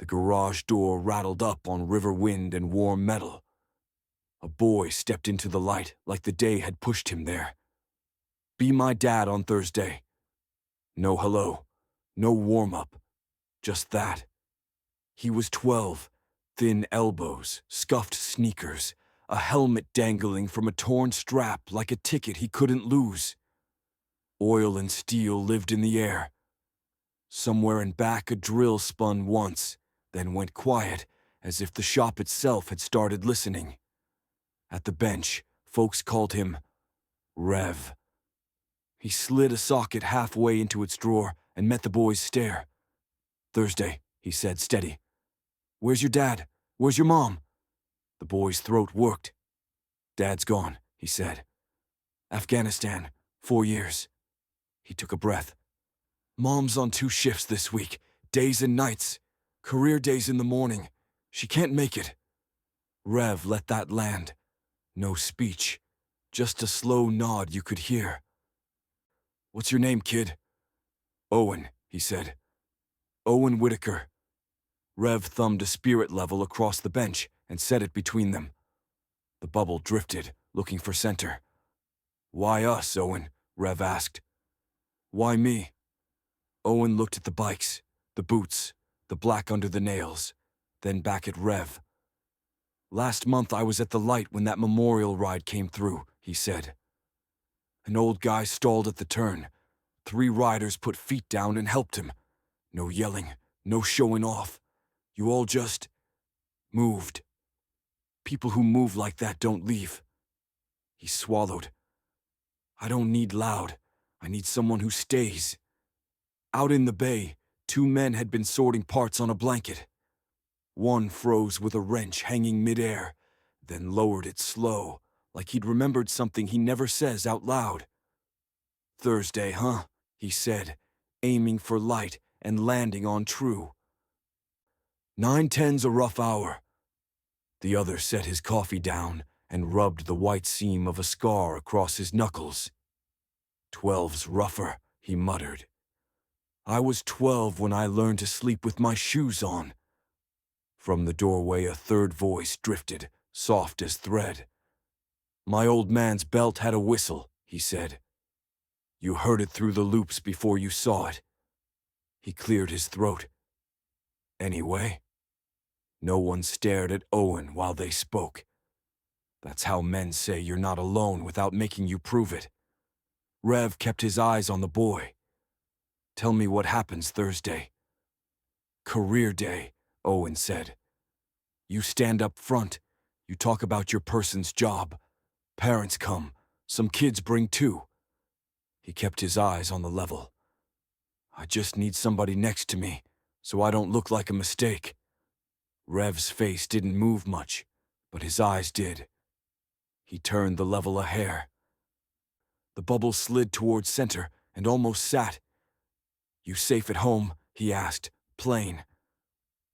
The garage door rattled up on river wind and warm metal. A boy stepped into the light like the day had pushed him there. Be my dad on Thursday. No hello, no warm-up, just that. He was 12, thin elbows, scuffed sneakers, a helmet dangling from a torn strap like a ticket he couldn't lose. Oil and steel lived in the air. Somewhere in back a drill spun once, then went quiet, as if the shop itself had started listening. At the bench, folks called him Rev. He slid a socket halfway into its drawer and met the boy's stare. Thursday, he said, steady. Where's your dad? Where's your mom? The boy's throat worked. Dad's gone, he said. Afghanistan, 4 years. He took a breath. Mom's on 2 shifts this week, days and nights. Career days in the morning. She can't make it. Rev let that land. No speech. Just a slow nod you could hear. What's your name, kid? Owen, he said. Owen Whitaker. Rev thumbed a spirit level across the bench and set it between them. The bubble drifted, looking for center. Why us, Owen? Rev asked. Why me? Owen looked at the bikes, the boots, the black under the nails, then back at Rev. Last month I was at the light when that memorial ride came through, he said. An old guy stalled at the turn. 3 riders put feet down and helped him. No yelling, no showing off. You all just moved. People who move like that don't leave. He swallowed. I don't need loud. I need someone who stays. Out in the bay, 2 men had been sorting parts on a blanket. One froze with a wrench hanging midair, then lowered it slow, like he'd remembered something he never says out loud. Thursday, huh? He said, aiming for light and landing on true. 9:10's a rough hour. The other set his coffee down and rubbed the white seam of a scar across his knuckles. 12's rougher, he muttered. I was 12 when I learned to sleep with my shoes on. From the doorway a third voice drifted, soft as thread. My old man's belt had a whistle, he said. You heard it through the loops before you saw it. He cleared his throat. Anyway? No one stared at Owen while they spoke. That's how men say you're not alone without making you prove it. Rev kept his eyes on the boy. Tell me what happens Thursday. Career day, Owen said. You stand up front. You talk about your person's job. Parents come. Some kids bring too. He kept his eyes on the level. I just need somebody next to me, so I don't look like a mistake. Rev's face didn't move much, but his eyes did. He turned the level a hair. The bubble slid towards center and almost sat. You safe at home? He asked, plain.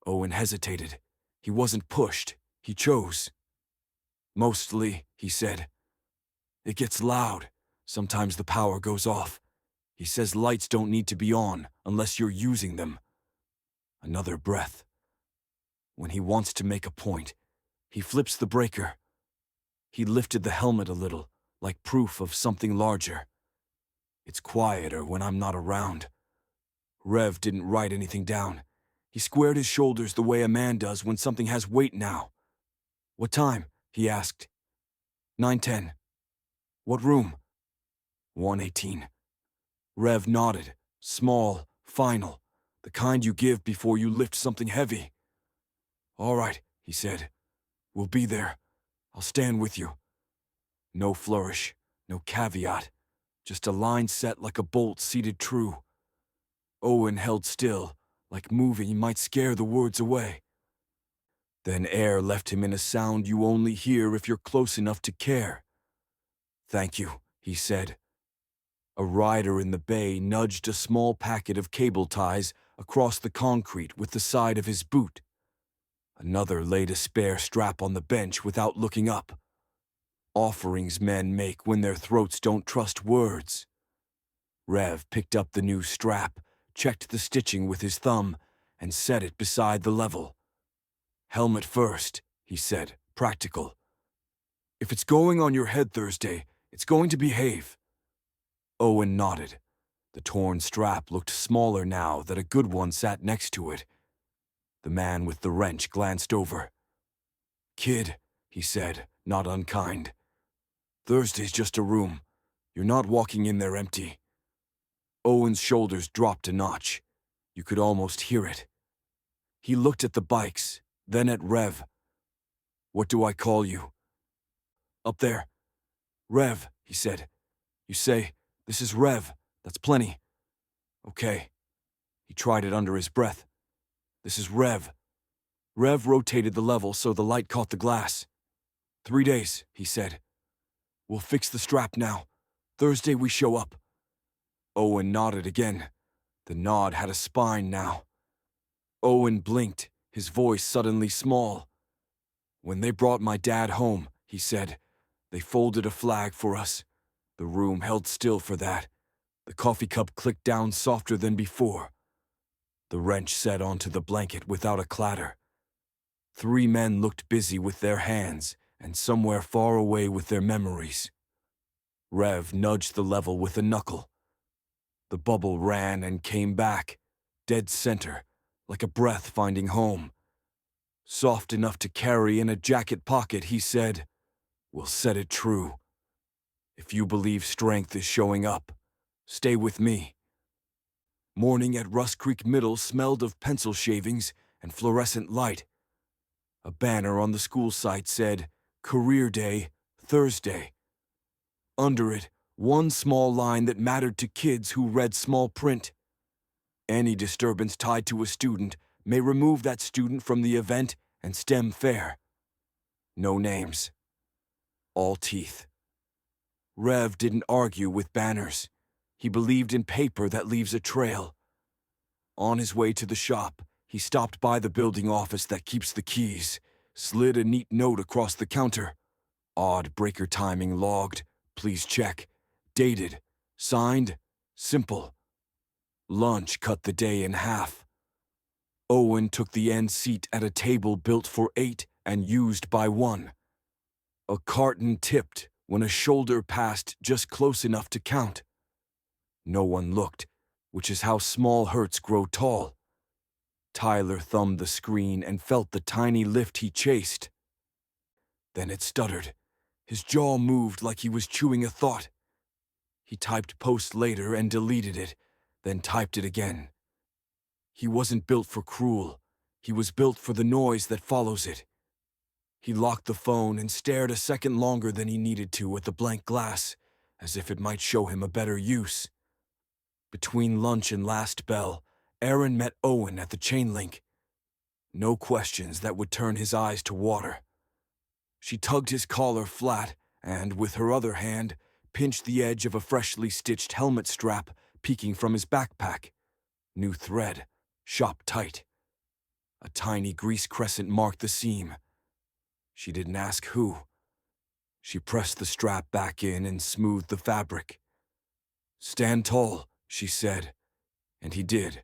Owen hesitated. He wasn't pushed. He chose. Mostly, he said. It gets loud. Sometimes the power goes off. He says lights don't need to be on unless you're using them. Another breath. When he wants to make a point, he flips the breaker. He lifted the helmet a little, like proof of something larger. It's quieter when I'm not around. Rev didn't write anything down. He squared his shoulders the way a man does when something has weight now. What time? He asked. 9:10. What room? 118. Rev nodded. Small, final, the kind you give before you lift something heavy. All right, he said. We'll be there. I'll stand with you. No flourish, no caveat, just a line set like a bolt seated true. Owen held still, like moving might scare the words away. Then air left him in a sound you only hear if you're close enough to care. Thank you, he said. A rider in the bay nudged a small packet of cable ties across the concrete with the side of his boot. Another laid a spare strap on the bench without looking up. Offerings men make when their throats don't trust words. Rev picked up the new strap, checked the stitching with his thumb, and set it beside the level. "Helmet first," he said, practical. "If it's going on your head Thursday, it's going to behave." Owen nodded. The torn strap looked smaller now that a good one sat next to it. The man with the wrench glanced over. "Kid," he said, not unkind. "Thursday's just a room. You're not walking in there empty." Owen's shoulders dropped a notch. You could almost hear it. He looked at the bikes, then at Rev. "What do I call you?" "Up there." "Rev," he said. "You say, 'This is Rev.' That's plenty." "Okay." He tried it under his breath. "This is Rev." Rev rotated the level so the light caught the glass. "3 days," he said. "We'll fix the strap now. Thursday we show up." Owen nodded again. The nod had a spine now. Owen blinked, his voice suddenly small. "When they brought my dad home," he said, "they folded a flag for us. The room held still for that. The coffee cup clicked down softer than before. The wrench set onto the blanket without a clatter. 3 men looked busy with their hands and somewhere far away with their memories. Rev nudged the level with a knuckle. The bubble ran and came back, dead center, like a breath finding home. Soft enough to carry in a jacket pocket, he said, "We'll set it true. If you believe strength is showing up, stay with me." Morning at Rust Creek Middle smelled of pencil shavings and fluorescent light. A banner on the school site said, "Career Day, Thursday." Under it, one small line that mattered to kids who read small print. "Any disturbance tied to a student may remove that student from the event and stem fair." No names. All teeth. Rev didn't argue with banners. He believed in paper that leaves a trail. On his way to the shop, he stopped by the building office that keeps the keys, slid a neat note across the counter. Odd breaker timing logged, "Please check." Dated. Signed. Simple. Lunch cut the day in half. Owen took the end seat at a table built for 8 and used by 1. A carton tipped when a shoulder passed just close enough to count. No one looked, which is how small hurts grow tall. Tyler thumbed the screen and felt the tiny lift he chased. Then it stuttered. His jaw moved like he was chewing a thought. He typed post later and deleted it, then typed it again. He wasn't built for cruel. He was built for the noise that follows it. He locked the phone and stared a second longer than he needed to at the blank glass, as if it might show him a better use. Between lunch and last bell, Aaron met Owen at the chain link. No questions that would turn his eyes to water. She tugged his collar flat and, with her other hand, pinched the edge of a freshly stitched helmet strap peeking from his backpack. New thread, shop tight. A tiny grease crescent marked the seam. She didn't ask who. She pressed the strap back in and smoothed the fabric. "Stand tall," she said, and he did.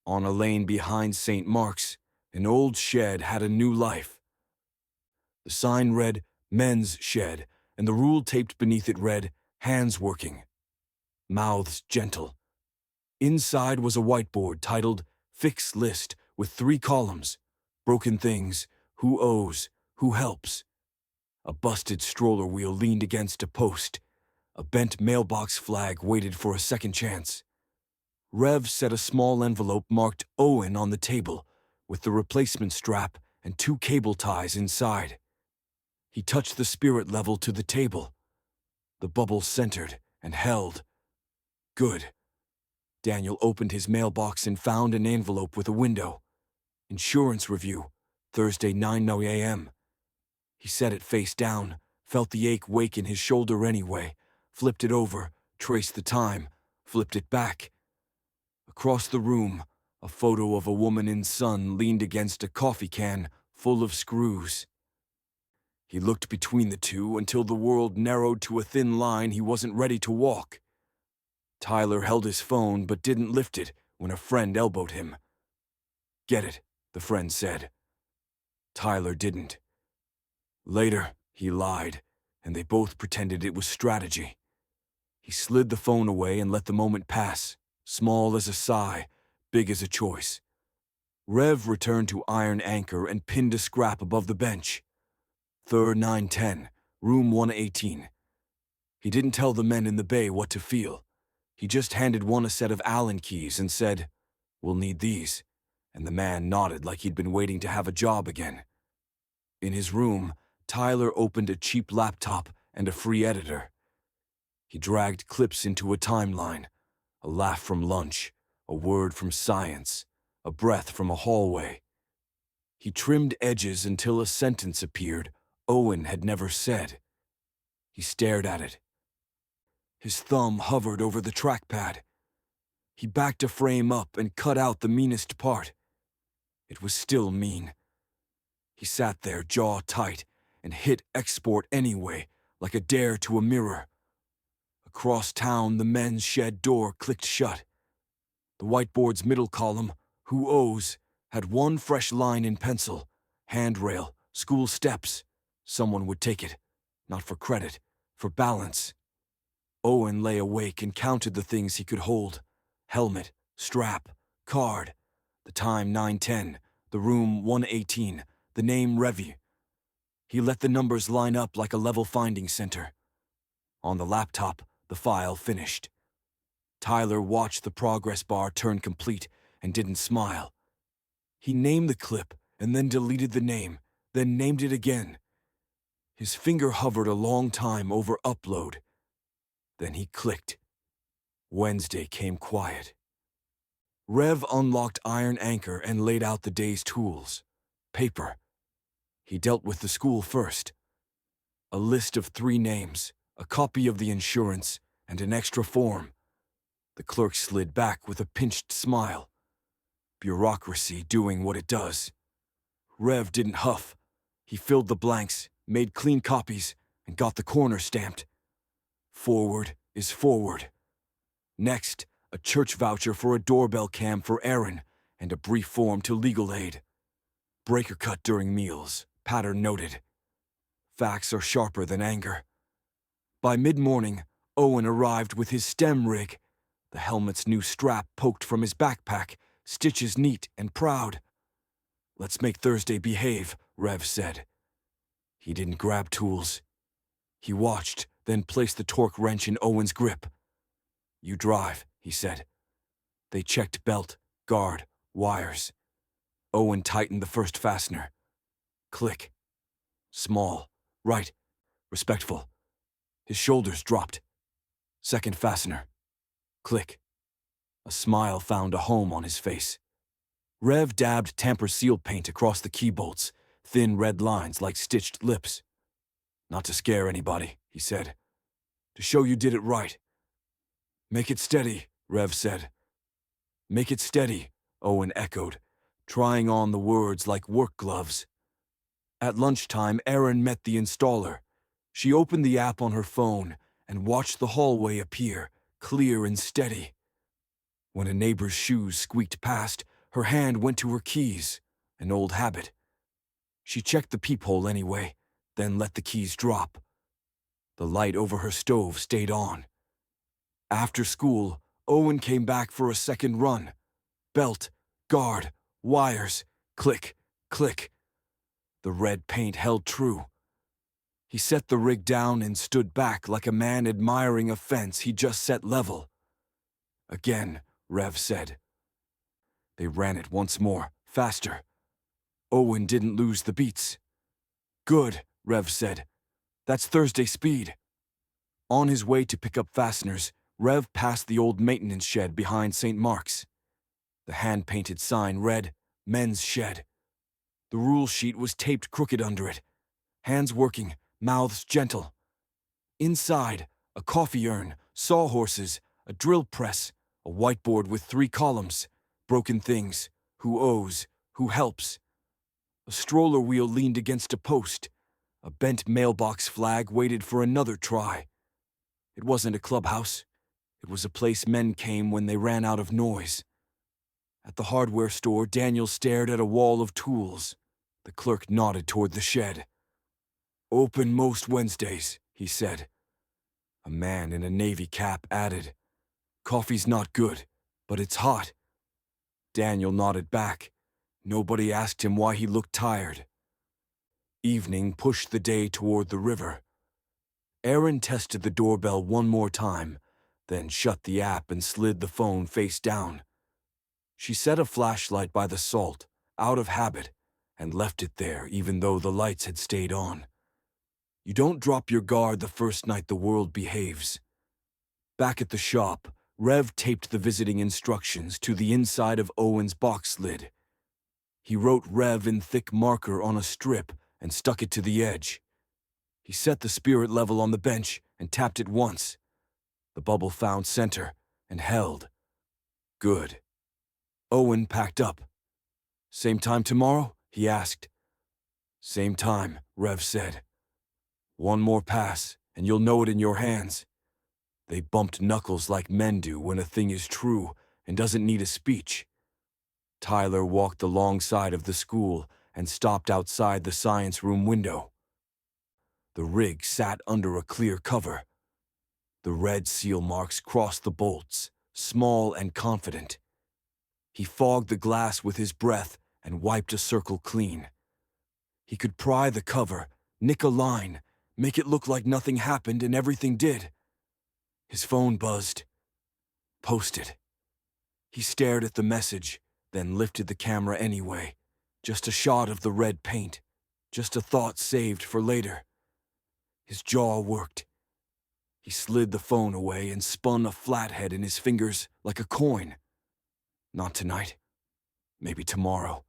On a lane behind St. Mark's, an old shed had a new life. The sign read, "Men's Shed," and the rule taped beneath it read, "Hands working. Mouths gentle." Inside was a whiteboard titled, "Fix List," with 3 columns. Broken things, who owes, who helps. A busted stroller wheel leaned against a post. A bent mailbox flag waited for a second chance. Rev set a small envelope marked Owen on the table, with the replacement strap and 2 cable ties inside. He touched the spirit level to the table. The bubble centered and held. Good. Daniel opened his mailbox and found an envelope with a window. Insurance review, Thursday 9 a.m. He set it face down, felt the ache wake in his shoulder anyway, flipped it over, traced the time, flipped it back. Across the room, a photo of a woman in sun leaned against a coffee can full of screws. He looked between the two until the world narrowed to a thin line he wasn't ready to walk. Tyler held his phone but didn't lift it when a friend elbowed him. Get it, the friend said. Tyler didn't. Later, he lied, and they both pretended it was strategy. He slid the phone away and let the moment pass, small as a sigh, big as a choice. Rev returned to Iron Anchor and pinned a scrap above the bench. 3rd 910, room 118. He didn't tell the men in the bay what to feel. He just handed one a set of Allen keys and said, "We'll need these," and the man nodded like he'd been waiting to have a job again. In his room, Tyler opened a cheap laptop and a free editor. He dragged clips into a timeline, a laugh from lunch, a word from science, a breath from a hallway. He trimmed edges until a sentence appeared Owen had never said. He stared at it. His thumb hovered over the trackpad. He backed a frame up and cut out the meanest part. It was still mean. He sat there, jaw tight, and hit export anyway, like a dare to a mirror. Across town, the men's shed door clicked shut. The whiteboard's middle column, "Who owes?" had one fresh line in pencil. Handrail, school steps. Someone would take it. Not for credit, for balance. Owen lay awake and counted the things he could hold. Helmet, strap, card. The time 9:10, the room 118, the name Revy. He let the numbers line up like a level finding center. On the laptop, the file finished. Tyler watched the progress bar turn complete and didn't smile. He named the clip and then deleted the name, then named it again. His finger hovered a long time over upload. Then he clicked. Wednesday came quiet. Rev unlocked Iron Anchor and laid out the day's tools. Paper. He dealt with the school first. A list of 3 names, a copy of the insurance, and an extra form. The clerk slid back with a pinched smile. Bureaucracy doing what it does. Rev didn't huff. He filled the blanks, made clean copies, and got the corner stamped. Forward is forward. Next, a church voucher for a doorbell cam for Aaron, and a brief form to legal aid. Breaker cut during meals, pattern noted. Facts are sharper than anger. By mid-morning, Owen arrived with his STEM rig. The helmet's new strap poked from his backpack, stitches neat and proud. "Let's make Thursday behave," Rev said. He didn't grab tools. He watched, then placed the torque wrench in Owen's grip. "You drive," he said. They checked belt, guard, wires. Owen tightened the first fastener. Click. Small. Right. Respectful. His shoulders dropped. Second fastener. Click. A smile found a home on his face. Rev dabbed tamper seal paint across the key bolts, thin red lines like stitched lips. "Not to scare anybody," he said. "To show you did it right." "Make it steady," Rev said. "Make it steady," Owen echoed, trying on the words like work gloves. At lunchtime, Erin met the installer. She opened the app on her phone and watched the hallway appear, clear and steady. When a neighbor's shoes squeaked past, her hand went to her keys, an old habit. She checked the peephole anyway, then let the keys drop. The light over her stove stayed on. After school, Owen came back for a second run. Belt, guard, wires, click, click. The red paint held true. He set the rig down and stood back like a man admiring a fence he just set level. "Again," Rev said. They ran it once more, faster. Owen didn't lose the beats. "Good," Rev said. "That's Thursday speed." On his way to pick up fasteners, Rev passed the old maintenance shed behind St. Mark's. The hand-painted sign read, "Men's Shed." The rule sheet was taped crooked under it. Hands working, mouths gentle. Inside, a coffee urn, sawhorses, a drill press, a whiteboard with 3 columns, broken things, who owes, who helps. A stroller wheel leaned against a post. A bent mailbox flag waited for another try. It wasn't a clubhouse. It was a place men came when they ran out of noise. At the hardware store, Daniel stared at a wall of tools. The clerk nodded toward the shed. "Open most Wednesdays," he said. A man in a navy cap added, "Coffee's not good, but it's hot." Daniel nodded back. Nobody asked him why he looked tired. Evening pushed the day toward the river. Erin tested the doorbell one more time, then shut the app and slid the phone face down. She set a flashlight by the salt, out of habit, and left it there even though the lights had stayed on. You don't drop your guard the first night the world behaves. Back at the shop, Rev taped the visiting instructions to the inside of Owen's box lid. He wrote Rev in thick marker on a strip and stuck it to the edge. He set the spirit level on the bench and tapped it once. The bubble found center and held. Good. Owen packed up. "Same time tomorrow?" he asked. "Same time," Rev said. "One more pass, and you'll know it in your hands." They bumped knuckles like men do when a thing is true and doesn't need a speech. Tyler walked alongside of the school and stopped outside the science room window. The rig sat under a clear cover. The red seal marks crossed the bolts, small and confident. He fogged the glass with his breath and wiped a circle clean. He could pry the cover, nick a line, make it look like nothing happened and everything did. His phone buzzed. Posted. He stared at the message, then lifted the camera anyway. Just a shot of the red paint. Just a thought saved for later. His jaw worked. He slid the phone away and spun a flathead in his fingers like a coin. Not tonight. Maybe tomorrow.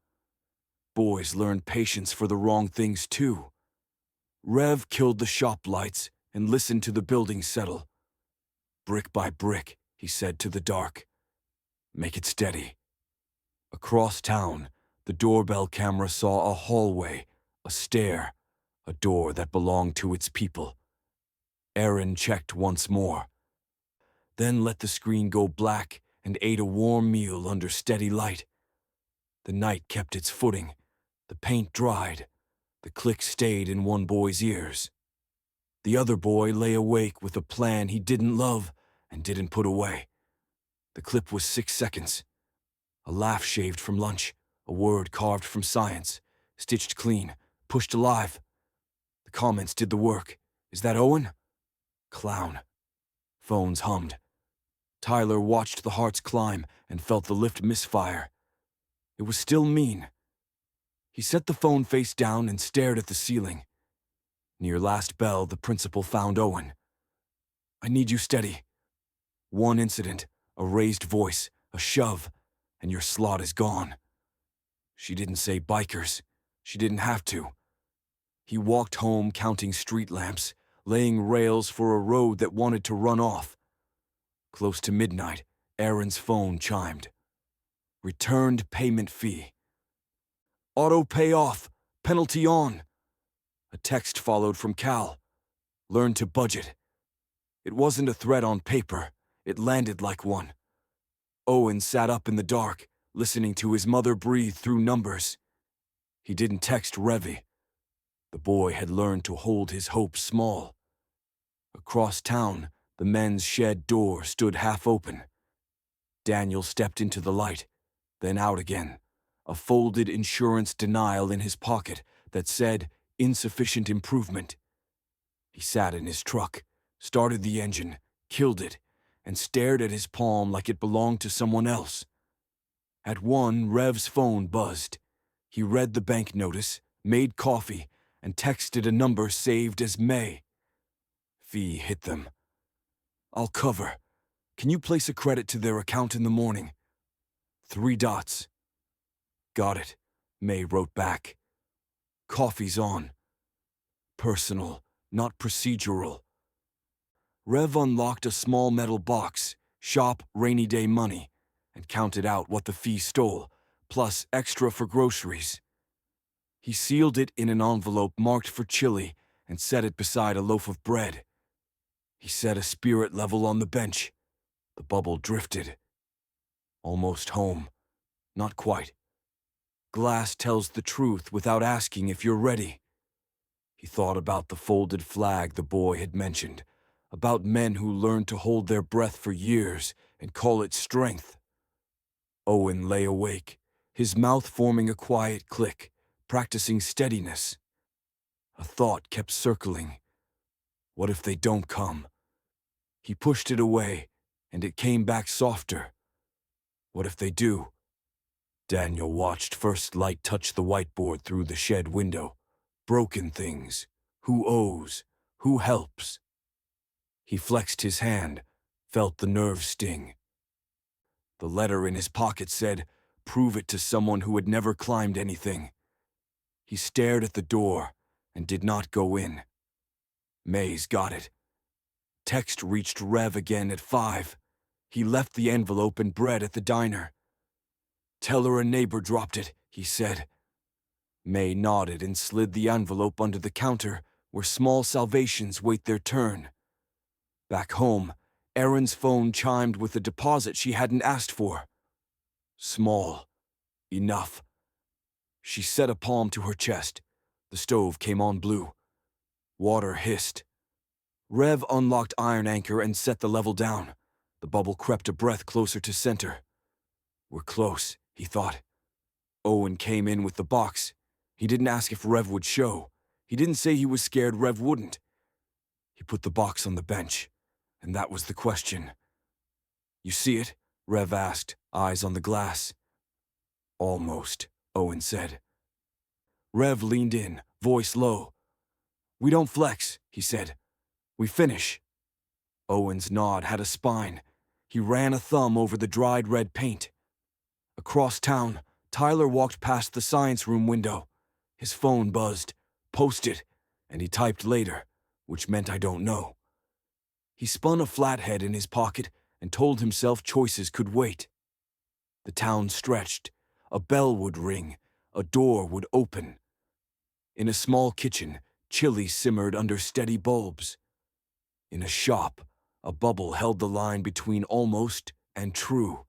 Boys learn patience for the wrong things too. Rev killed the shop lights and listened to the building settle. "Brick by brick," he said to the dark. "Make it steady." Across town, the doorbell camera saw a hallway, a stair, a door that belonged to its people. Erin checked once more, then let the screen go black and ate a warm meal under steady light. The night kept its footing. The paint dried. The click stayed in one boy's ears. The other boy lay awake with a plan he didn't love and didn't put away. The clip was 6 seconds. A laugh shaved from lunch, a word carved from science, stitched clean, pushed alive. The comments did the work. "Is that Owen?" "Clown." Phones hummed. Tyler watched the hearts climb and felt the lift misfire. It was still mean. He set the phone face down and stared at the ceiling. Near last bell, the principal found Owen. "I need you steady." One incident, a raised voice, a shove, and your slot is gone. She didn't say bikers. She didn't have to. He walked home counting street lamps, laying rails for a road that wanted to run off. Close to midnight, Erin's phone chimed. Returned payment fee. Auto pay off. Penalty on. A text followed from Cal. Learn to budget. It wasn't a threat on paper. It landed like one. Owen sat up in the dark, listening to his mother breathe through numbers. He didn't text Revy. The boy had learned to hold his hopes small. Across town, the men's shed door stood half open. Daniel stepped into the light, then out again, a folded insurance denial in his pocket that said, insufficient improvement. He sat in his truck, started the engine, killed it, and stared at his palm like it belonged to someone else. At one, Rev's phone buzzed. He read the bank notice, made coffee, and texted a number saved as May. Fee hit them. I'll cover. Can you place a credit to their account in the morning? 3 dots. Got it, May wrote back. Coffee's on. Personal, not procedural. Rev unlocked a small metal box, shop rainy day money, and counted out what the fee stole, plus extra for groceries. He sealed it in an envelope marked for chili and set it beside a loaf of bread. He set a spirit level on the bench. The bubble drifted. Almost home. Not quite. Glass tells the truth without asking if you're ready. He thought about the folded flag the boy had mentioned, about men who learned to hold their breath for years and call it strength. Owen lay awake, his mouth forming a quiet click, practicing steadiness. A thought kept circling. What if they don't come? He pushed it away, and it came back softer. What if they do? Daniel watched first light touch the whiteboard through the shed window. Broken things. Who owes? Who helps? He flexed his hand, felt the nerve sting. The letter in his pocket said, "Prove it to someone who had never climbed anything." He stared at the door and did not go in. May's got it. Text reached Rev again at 5. He left the envelope and bread at the diner. "Tell her a neighbor dropped it," he said. May nodded and slid the envelope under the counter where small salvations wait their turn. Back home, Erin's phone chimed with a deposit she hadn't asked for. Small. Enough. She set a palm to her chest. The stove came on blue. Water hissed. Rev unlocked Iron Anchor and set the level down. The bubble crept a breath closer to center. We're close, he thought. Owen came in with the box. He didn't ask if Rev would show. He didn't say he was scared Rev wouldn't. He put the box on the bench, and that was the question. You see it? Rev asked, eyes on the glass. Almost, Owen said. Rev leaned in, voice low. We don't flex, he said. We finish. Owen's nod had a spine. He ran a thumb over the dried red paint. Across town, Tyler walked past the science room window. His phone buzzed. Post it, and he typed later, which meant I don't know. He spun a flathead in his pocket and told himself choices could wait. The town stretched. A bell would ring. A door would open. In a small kitchen, chili simmered under steady bulbs. In a shop, a bubble held the line between almost and true.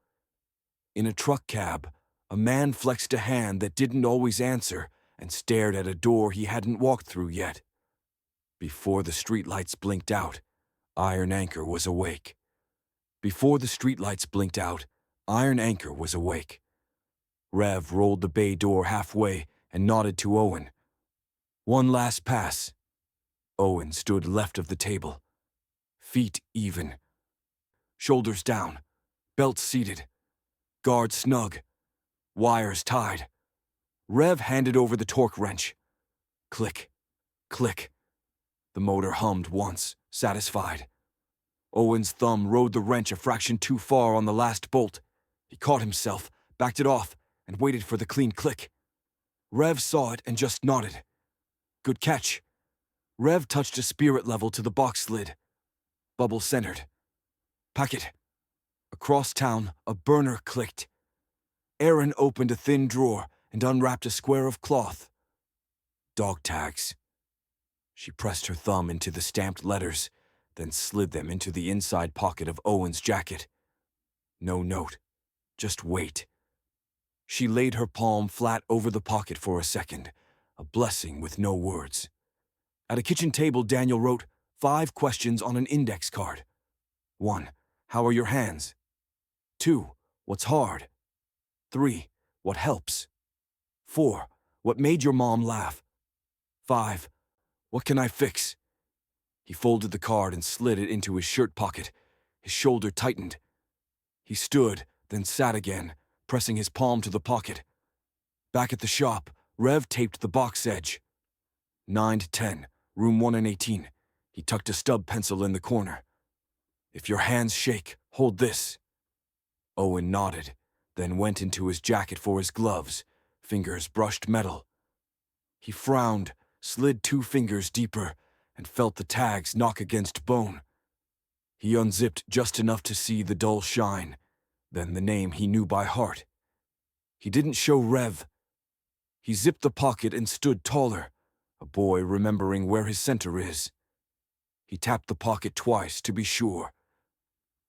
In a truck cab, a man flexed a hand that didn't always answer and stared at a door he hadn't walked through yet. Before the streetlights blinked out, Iron Anchor was awake. Before the streetlights blinked out, Iron Anchor was awake. Rev rolled the bay door halfway and nodded to Owen. One last pass. Owen stood left of the table. Feet even. Shoulders down. Belt seated. Guard snug. Wires tied. Rev handed over the torque wrench. Click. Click. The motor hummed once, satisfied. Owen's thumb rode the wrench a fraction too far on the last bolt. He caught himself, backed it off, and waited for the clean click. Rev saw it and just nodded. Good catch. Rev touched a spirit level to the box lid. Bubble centered. Packet. Across town, a burner clicked. Erin opened a thin drawer and unwrapped a square of cloth. Dog tags. She pressed her thumb into the stamped letters, then slid them into the inside pocket of Owen's jacket. No note. Just wait. She laid her palm flat over the pocket for a second, a blessing with no words. At a kitchen table, Daniel wrote 5 questions on an index card. 1. How are your hands? 2. What's hard? 3. What helps? 4. What made your mom laugh? 5. What can I fix? He folded the card and slid it into his shirt pocket. His shoulder tightened. He stood, then sat again, pressing his palm to the pocket. Back at the shop, Rev taped the box edge. 9 to 10, room 118. He tucked a stub pencil in the corner. If your hands shake, hold this. Owen nodded, then went into his jacket for his gloves. Fingers brushed metal. He frowned, slid 2 fingers deeper, and felt the tags knock against bone. He unzipped just enough to see the dull shine, then the name he knew by heart. He didn't show Rev. He zipped the pocket and stood taller, a boy remembering where his center is. He tapped the pocket twice to be sure.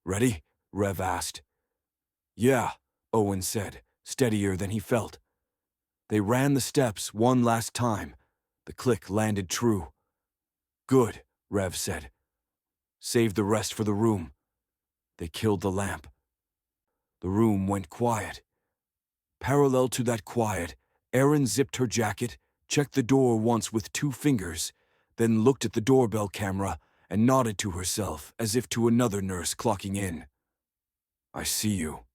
Ready? Rev asked. Yeah, Owen said, steadier than he felt. They ran the steps one last time. The click landed true. Good, Rev said. Save the rest for the room. They killed the lamp. The room went quiet. Parallel to that quiet, Erin zipped her jacket, checked the door once with 2 fingers, then looked at the doorbell camera and nodded to herself as if to another nurse clocking in. I see you.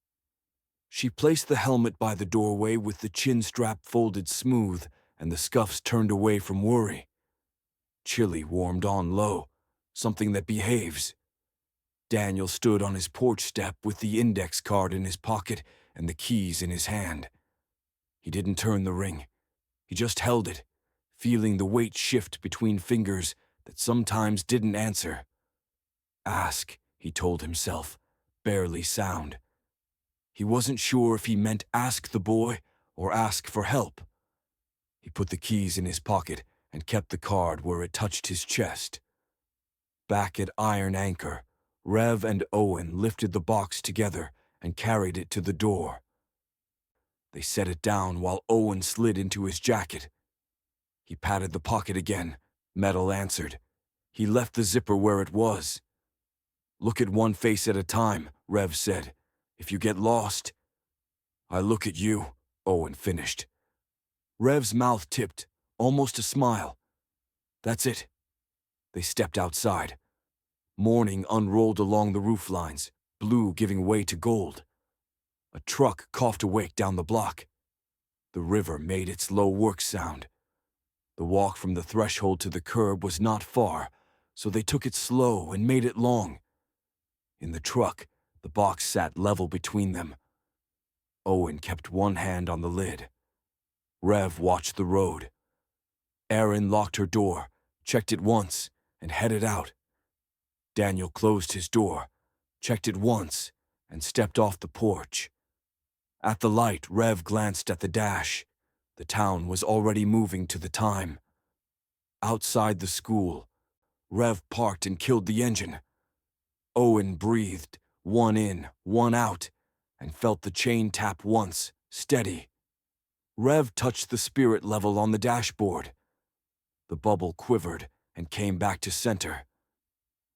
She placed the helmet by the doorway with the chin strap folded smooth and the scuffs turned away from worry. Chili warmed on low, something that behaves. Daniel stood on his porch step with the index card in his pocket and the keys in his hand. He didn't turn the ring. He just held it, feeling the weight shift between fingers that sometimes didn't answer. Ask, he told himself, barely sound. He wasn't sure if he meant ask the boy or ask for help. He put the keys in his pocket and kept the card where it touched his chest. Back at Iron Anchor, Rev and Owen lifted the box together and carried it to the door. They set it down while Owen slid into his jacket. He patted the pocket again. Metal answered. He left the zipper where it was. Look at one face at a time, Rev said. If you get lost. I look at you, Owen finished. Rev's mouth tipped, almost a smile. That's it. They stepped outside. Morning unrolled along the roof lines, blue giving way to gold. A truck coughed awake down the block. The river made its low work sound. The walk from the threshold to the curb was not far, so they took it slow and made it long. In the truck, the box sat level between them. Owen kept one hand on the lid. Rev watched the road. Erin locked her door, checked it once, and headed out. Daniel closed his door, checked it once, and stepped off the porch. At the light, Rev glanced at the dash. The town was already moving to the time. Outside the school, Rev parked and killed the engine. Owen breathed, one in, one out, and felt the chain tap once, steady. Rev touched the spirit level on the dashboard. The bubble quivered and came back to center.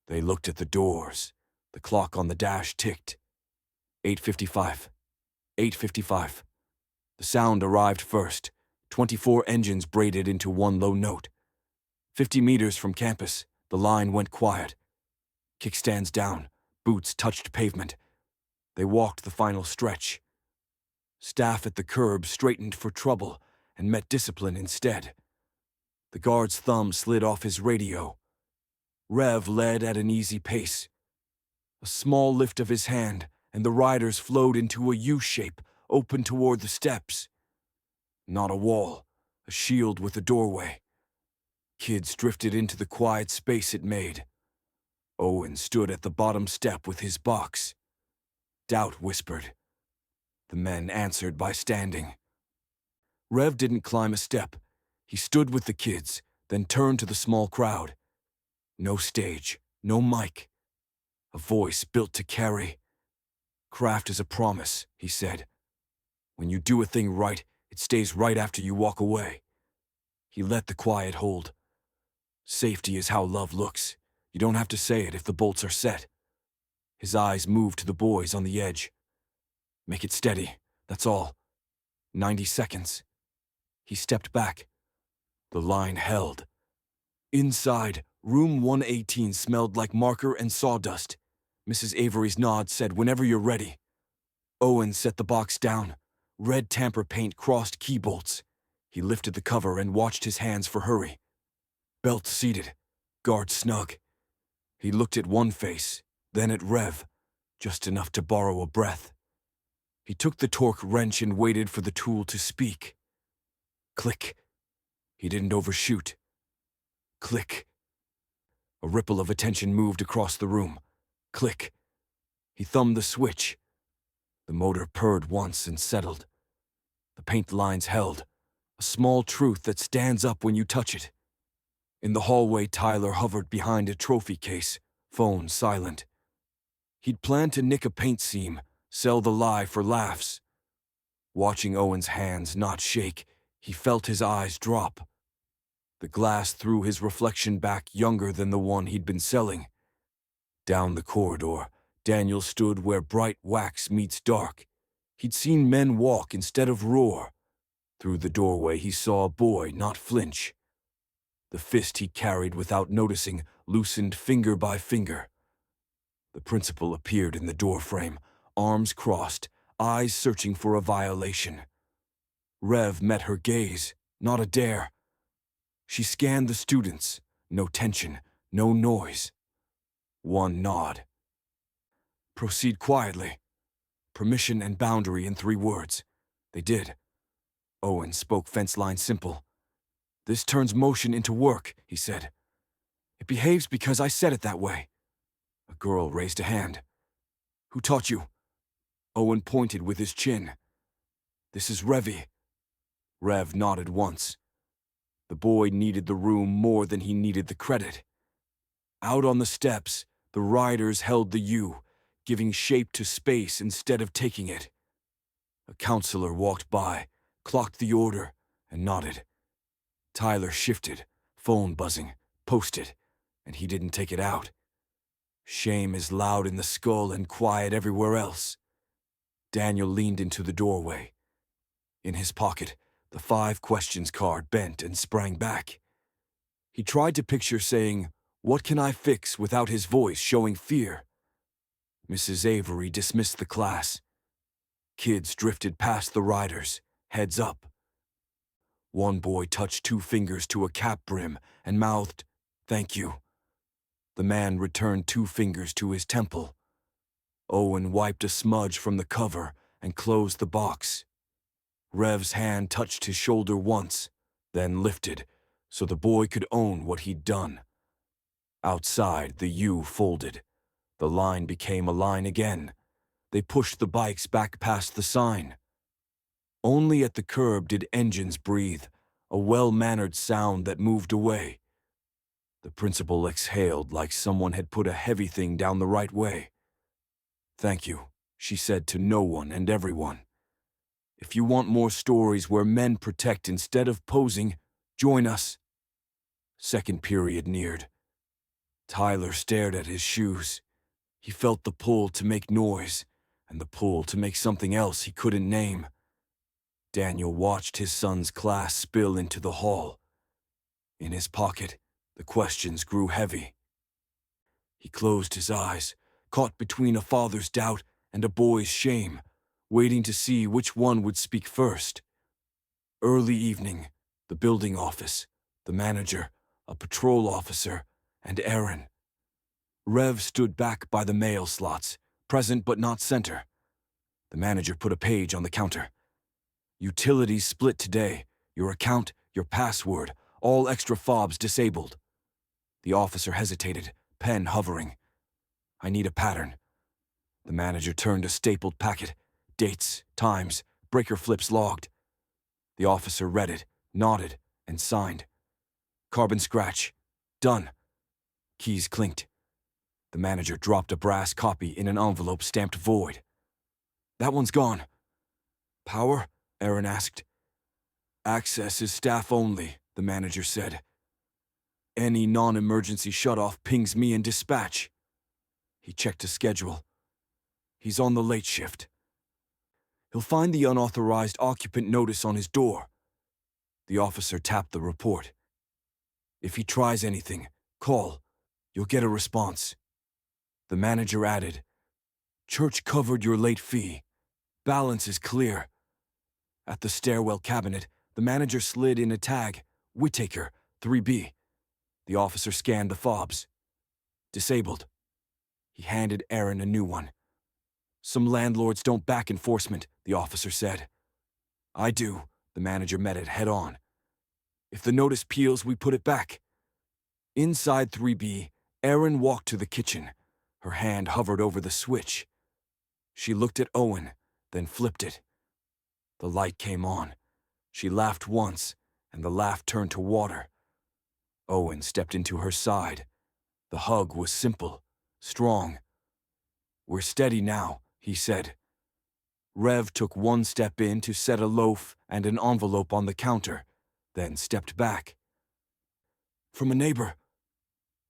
They looked at the doors. The clock on the dash ticked. 8:55. 8:55. The sound arrived first. 24 engines braided into one low note. 50 meters from campus, the line went quiet. Kickstands down, boots touched pavement. They walked the final stretch. Staff at the curb straightened for trouble and met discipline instead. The guard's thumb slid off his radio. Rev led at an easy pace. A small lift of his hand, and the riders flowed into a U-shape, open toward the steps. Not a wall, a shield with a doorway. Kids drifted into the quiet space it made. Owen stood at the bottom step with his box. Doubt whispered. The men answered by standing. Rev didn't climb a step. He stood with the kids, then turned to the small crowd. No stage, no mic. A voice built to carry. Craft is a promise, he said. When you do a thing right, it stays right after you walk away. He let the quiet hold. Safety is how love looks. You don't have to say it if the bolts are set. His eyes moved to the boys on the edge. Make it steady, that's all. 90 seconds. He stepped back. The line held. Inside, room 118 smelled like marker and sawdust. Mrs. Avery's nod said, "Whenever you're ready." Owen set the box down. Red tamper paint crossed key bolts. He lifted the cover and watched his hands for hurry. Belt seated, guard snug. He looked at one face, then at Rev, just enough to borrow a breath. He took the torque wrench and waited for the tool to speak. Click. He didn't overshoot. Click. A ripple of attention moved across the room. Click. He thumbed the switch. The motor purred once and settled. The paint lines held, a small truth that stands up when you touch it. In the hallway, Tyler hovered behind a trophy case, phone silent. He'd planned to nick a paint seam, sell the lie for laughs. Watching Owen's hands not shake, he felt his eyes drop. The glass threw his reflection back younger than the one he'd been selling. Down the corridor, Daniel stood where bright wax meets dark. He'd seen men walk instead of roar. Through the doorway he saw a boy not flinch. The fist he carried without noticing loosened finger by finger. The principal appeared in the doorframe, arms crossed, eyes searching for a violation. Rev met her gaze, not a dare. She scanned the students, no tension, no noise. One nod. Proceed quietly. Permission and boundary in 3 words. They did. Owen spoke fence line simple. This turns motion into work, he said. It behaves because I said it that way. A girl raised a hand. Who taught you? Owen pointed with his chin. This is Revy. Rev nodded once. The boy needed the room more than he needed the credit. Out on the steps, the riders held the U, giving shape to space instead of taking it. A counselor walked by, clocked the order, and nodded. Tyler shifted, phone buzzing, posted, and he didn't take it out. Shame is loud in the skull and quiet everywhere else. Daniel leaned into the doorway. In his pocket, the 5 questions card bent and sprang back. He tried to picture saying, "What can I fix?" without his voice showing fear. Mrs. Avery dismissed the class. Kids drifted past the riders, heads up. One boy touched 2 fingers to a cap brim and mouthed, "Thank you." The man returned 2 fingers to his temple. Owen wiped a smudge from the cover and closed the box. Rev's hand touched his shoulder once, then lifted, so the boy could own what he'd done. Outside, the U folded. The line became a line again. They pushed the bikes back past the sign. Only at the curb did engines breathe, a well-mannered sound that moved away. The principal exhaled like someone had put a heavy thing down the right way. "Thank you," she said to no one and everyone. "If you want more stories where men protect instead of posing, join us." Second period neared. Tyler stared at his shoes. He felt the pull to make noise, and the pull to make something else he couldn't name. Daniel watched his son's class spill into the hall. In his pocket, the questions grew heavy. He closed his eyes, caught between a father's doubt and a boy's shame, waiting to see which one would speak first. Early evening, the building office, the manager, a patrol officer, and Aaron. Rev stood back by the mail slots, present but not center. The manager put a page on the counter. "Utilities split today. Your account, your password, all extra fobs disabled." The officer hesitated, pen hovering. "I need a pattern." The manager turned a stapled packet. Dates, times, breaker flips logged. The officer read it, nodded, and signed. "Carbon scratch. Done." Keys clinked. The manager dropped a brass copy in an envelope stamped void. "That one's gone." "Power?" Aaron asked. "Access is staff only," the manager said. "Any non-emergency shutoff pings me in dispatch." He checked his schedule. He's on the late shift. He'll find the unauthorized occupant notice on his door. The officer tapped the report. "If he tries anything, call. You'll get a response." The manager added, "Church covered your late fee. Balance is clear." At the stairwell cabinet, the manager slid in a tag, "Whittaker, 3B. The officer scanned the fobs. "Disabled." He handed Aaron a new one. "Some landlords don't back enforcement," the officer said. "I do." The manager met it head on. "If the notice peels, we put it back." Inside 3B, Aaron walked to the kitchen. Her hand hovered over the switch. She looked at Owen, then flipped it. The light came on. She laughed once, and the laugh turned to water. Owen stepped into her side. The hug was simple, strong. "We're steady now," he said. Rev took one step in to set a loaf and an envelope on the counter, then stepped back. "From a neighbor."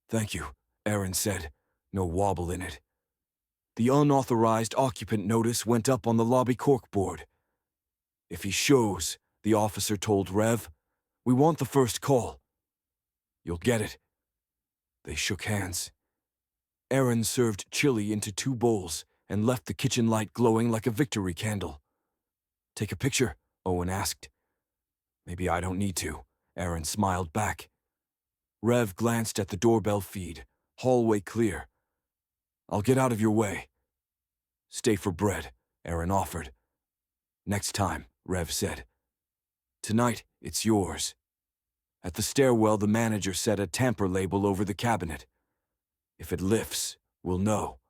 "Thank you," Aaron said, no wobble in it. The unauthorized occupant notice went up on the lobby corkboard. "If he shows," the officer told Rev, "we want the first call." "You'll get it." They shook hands. Aaron served chili into 2 bowls and left the kitchen light glowing like a victory candle. "Take a picture?" Owen asked. "Maybe I don't need to," Aaron smiled back. Rev glanced at the doorbell feed. Hallway clear. "I'll get out of your way." "Stay for bread," Aaron offered. "Next time," Rev said. "Tonight, it's yours." At the stairwell, the manager set a tamper label over the cabinet. "If it lifts, we'll know."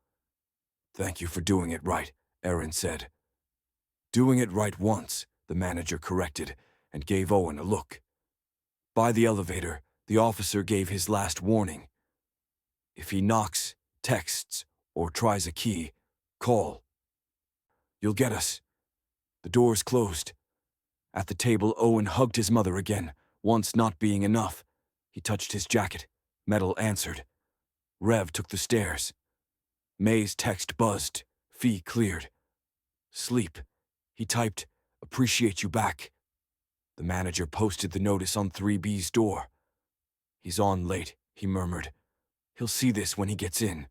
"Thank you for doing it right," Aaron said. "Doing it right once," the manager corrected, and gave Owen a look. By the elevator, the officer gave his last warning. "If he knocks, texts, or tries a key, call. You'll get us." The doors closed. At the table, Owen hugged his mother again, once not being enough. He touched his jacket. Metal answered. Rev took the stairs. May's text buzzed. Fee cleared. "Sleep." He typed, "Appreciate you back." The manager posted the notice on 3B's door. "He's on late," he murmured. "He'll see this when he gets in."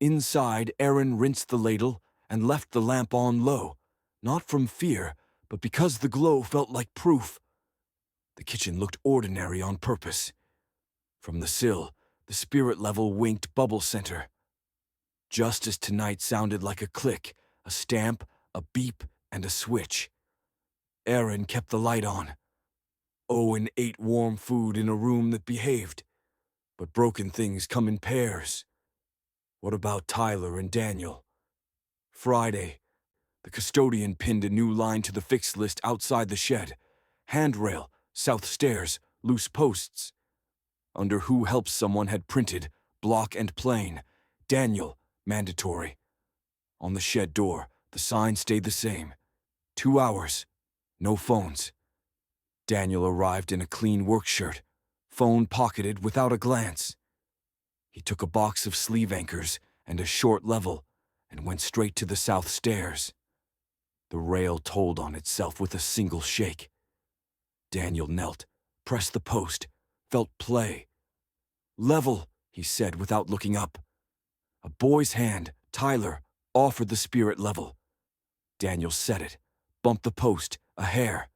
Inside, Aaron rinsed the ladle and left the lamp on low, not from fear, but because the glow felt like proof. The kitchen looked ordinary on purpose. From the sill, the spirit level winked bubble center. Justice tonight sounded like a click, a stamp, a beep, and a switch. Aaron kept the light on. Owen ate warm food in a room that behaved. But broken things come in pairs. What about Tyler and Daniel? Friday, the custodian pinned a new line to the fixed list outside the shed. Handrail, south stairs, loose posts. Under who helps someone had printed, block and plain, Daniel, mandatory. On the shed door, the sign stayed the same. 2 hours, no phones. Daniel arrived in a clean work shirt, phone pocketed without a glance. He took a box of sleeve anchors and a short level and went straight to the south stairs. The rail told on itself with a single shake. Daniel knelt, pressed the post, felt play. "Level," he said without looking up. A boy's hand, Tyler, offered the spirit level. Daniel set it, bumped the post, a hair.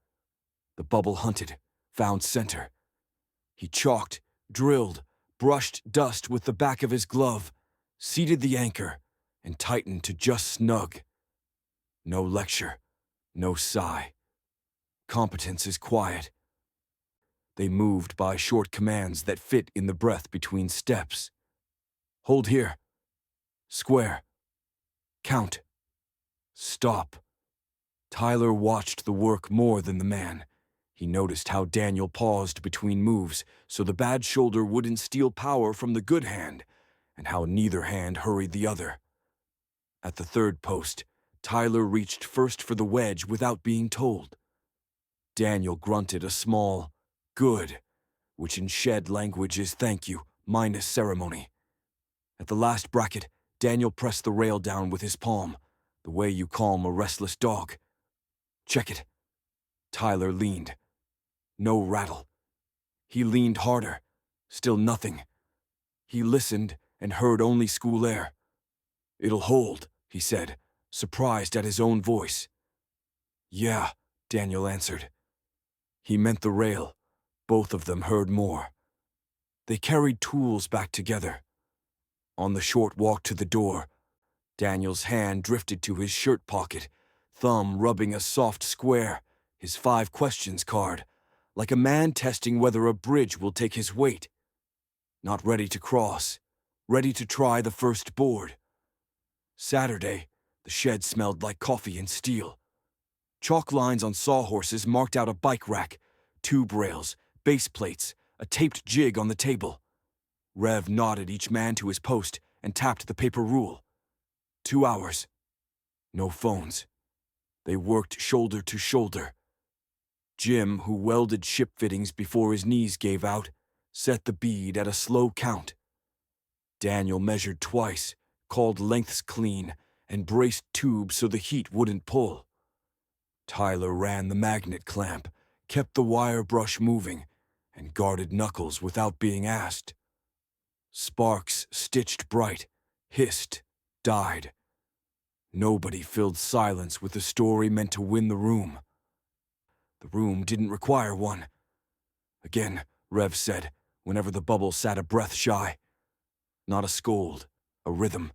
The bubble hunted, found center. He chalked, drilled, brushed dust with the back of his glove, seated the anchor, and tightened to just snug. No lecture, no sigh. Competence is quiet. They moved by short commands that fit in the breath between steps. "Hold here." "Square." "Count." "Stop." Tyler watched the work more than the man. He noticed how Daniel paused between moves so the bad shoulder wouldn't steal power from the good hand, and how neither hand hurried the other. At the third post, Tyler reached first for the wedge without being told. Daniel grunted a small, "good," which in shed language is thank you, minus ceremony. At the last bracket, Daniel pressed the rail down with his palm, the way you calm a restless dog. "Check it." Tyler leaned. No rattle. He leaned harder. Still nothing. He listened and heard only school air. "It'll hold," he said, surprised at his own voice. "Yeah," Daniel answered. He meant the rail. Both of them heard more. They carried tools back together. On the short walk to the door, Daniel's hand drifted to his shirt pocket, thumb rubbing a soft square, his 5 questions card, like a man testing whether a bridge will take his weight. Not ready to cross, ready to try the first board. Saturday, the shed smelled like coffee and steel. Chalk lines on sawhorses marked out a bike rack, tube rails, base plates, a taped jig on the table. Rev nodded each man to his post and tapped the paper rule. 2 hours. No phones. They worked shoulder to shoulder. Jim, who welded ship fittings before his knees gave out, set the bead at a slow count. Daniel measured twice, called lengths clean, and braced tubes so the heat wouldn't pull. Tyler ran the magnet clamp, kept the wire brush moving, and guarded knuckles without being asked. Sparks stitched bright, hissed, died. Nobody filled silence with a story meant to win the room. The room didn't require one. Again, Rev said, whenever the bubble sat a breath shy. Not a scold, a rhythm.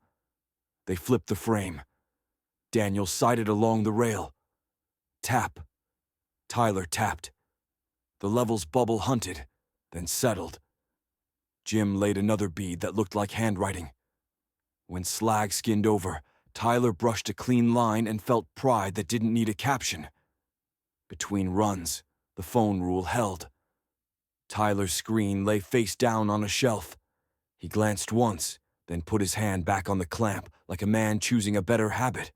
They flipped the frame. Daniel sighted along the rail. Tap. Tyler tapped. The level's bubble hunted, then settled. Jim laid another bead that looked like handwriting. When slag skinned over, Tyler brushed a clean line and felt pride that didn't need a caption. Between runs, the phone rule held. Tyler's screen lay face down on a shelf. He glanced once, then put his hand back on the clamp like a man choosing a better habit.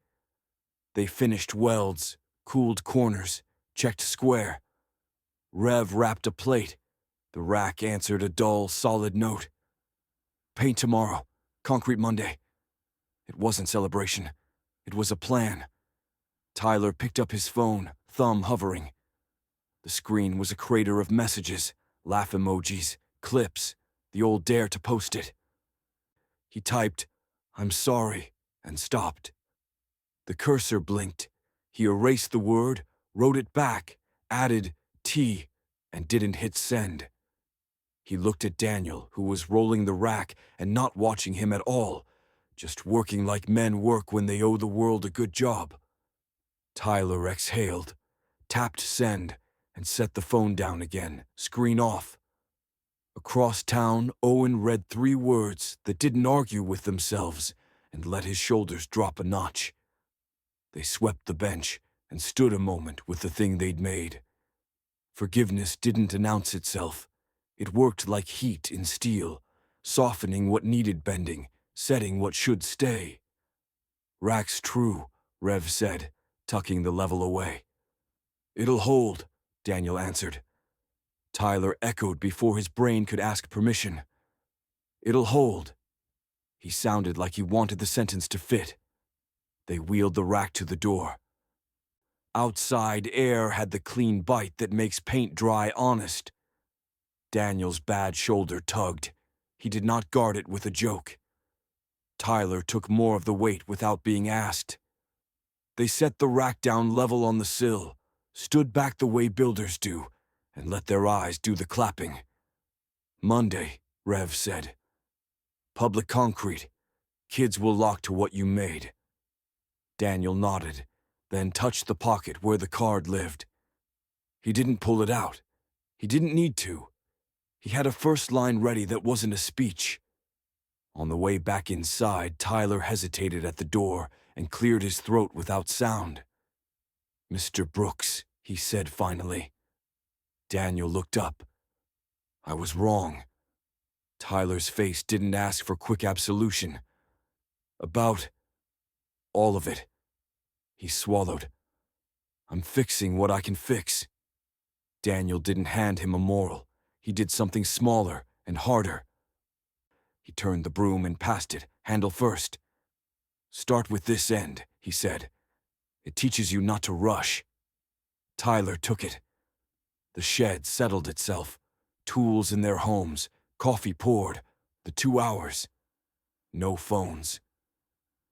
They finished welds, cooled corners, checked square. Rev wrapped a plate. The rack answered a dull, solid note. Paint tomorrow, concrete Monday. It wasn't celebration. It was a plan. Tyler picked up his phone, thumb hovering. The screen was a crater of messages, laugh emojis, clips, the old dare to post it. He typed, "I'm sorry," and stopped. The cursor blinked. He erased the word, wrote it back, added T, and didn't hit send. He looked at Daniel, who was rolling the rack and not watching him at all, just working like men work when they owe the world a good job. Tyler exhaled, tapped send, and set the phone down again, screen off. Across town, Owen read 3 words that didn't argue with themselves and let his shoulders drop a notch. They swept the bench and stood a moment with the thing they'd made. Forgiveness didn't announce itself. It worked like heat in steel, softening what needed bending, setting what should stay. "Rack's true," Rev said, tucking the level away. "It'll hold," Daniel answered. Tyler echoed before his brain could ask permission. "It'll hold." He sounded like he wanted the sentence to fit. They wheeled the rack to the door. Outside air had the clean bite that makes paint dry honest. Daniel's bad shoulder tugged. He did not guard it with a joke. Tyler took more of the weight without being asked. They set the rack down level on the sill, stood back the way builders do, and let their eyes do the clapping. "Monday," Rev said. "Public concrete. Kids will lock to what you made." Daniel nodded, then touched the pocket where the card lived. He didn't pull it out. He didn't need to. He had a first line ready that wasn't a speech. On the way back inside, Tyler hesitated at the door and cleared his throat without sound. "Mr. Brooks," he said finally. Daniel looked up. "I was wrong." Tyler's face didn't ask for quick absolution. "About all of it." He swallowed. "I'm fixing what I can fix." Daniel didn't hand him a moral. He did something smaller and harder. He turned the broom and passed it, handle first. "Start with this end," he said. "It teaches you not to rush." Tyler took it. The shed settled itself. Tools in their homes, coffee poured, the 2 hours. No phones.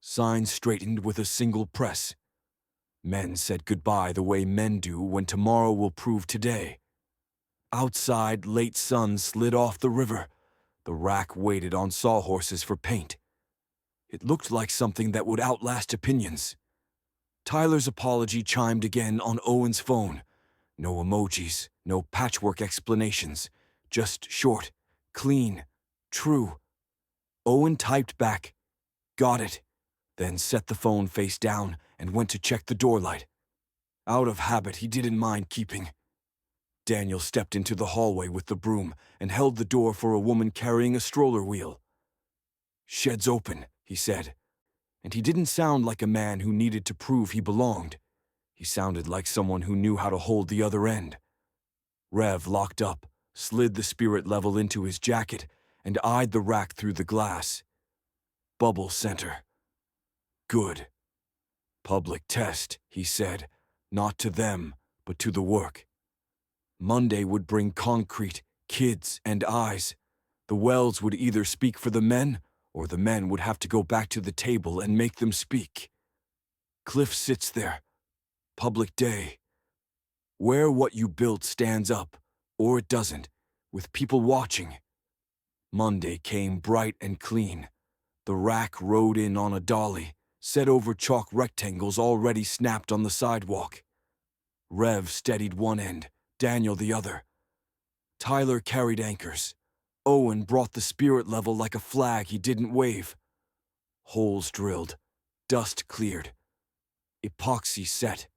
Signs straightened with a single press. Men said goodbye the way men do when tomorrow will prove today. Outside, late sun slid off the river. The rack waited on sawhorses for paint. It looked like something that would outlast opinions. Tyler's apology chimed again on Owen's phone. No emojis, no patchwork explanations. Just short, clean, true. Owen typed back, "Got it," then set the phone face down and went to check the door light. Out of habit, he didn't mind keeping. Daniel stepped into the hallway with the broom and held the door for a woman carrying a stroller wheel. "Shed's open," he said, and he didn't sound like a man who needed to prove he belonged. He sounded like someone who knew how to hold the other end. Rev locked up, slid the spirit level into his jacket, and eyed the rack through the glass. Bubble center. Good. Public test, he said, not to them, but to the work. Monday would bring concrete, kids, and eyes. The wells would either speak for the men, or the men would have to go back to the table and make them speak. Cliff sits there. Public day. Where what you built stands up, or it doesn't, with people watching. Monday came bright and clean. The rack rode in on a dolly, set over chalk rectangles already snapped on the sidewalk. Rev steadied one end, Daniel the other. Tyler carried anchors. Owen brought the spirit level like a flag he didn't wave. Holes drilled. Dust cleared. Epoxy set.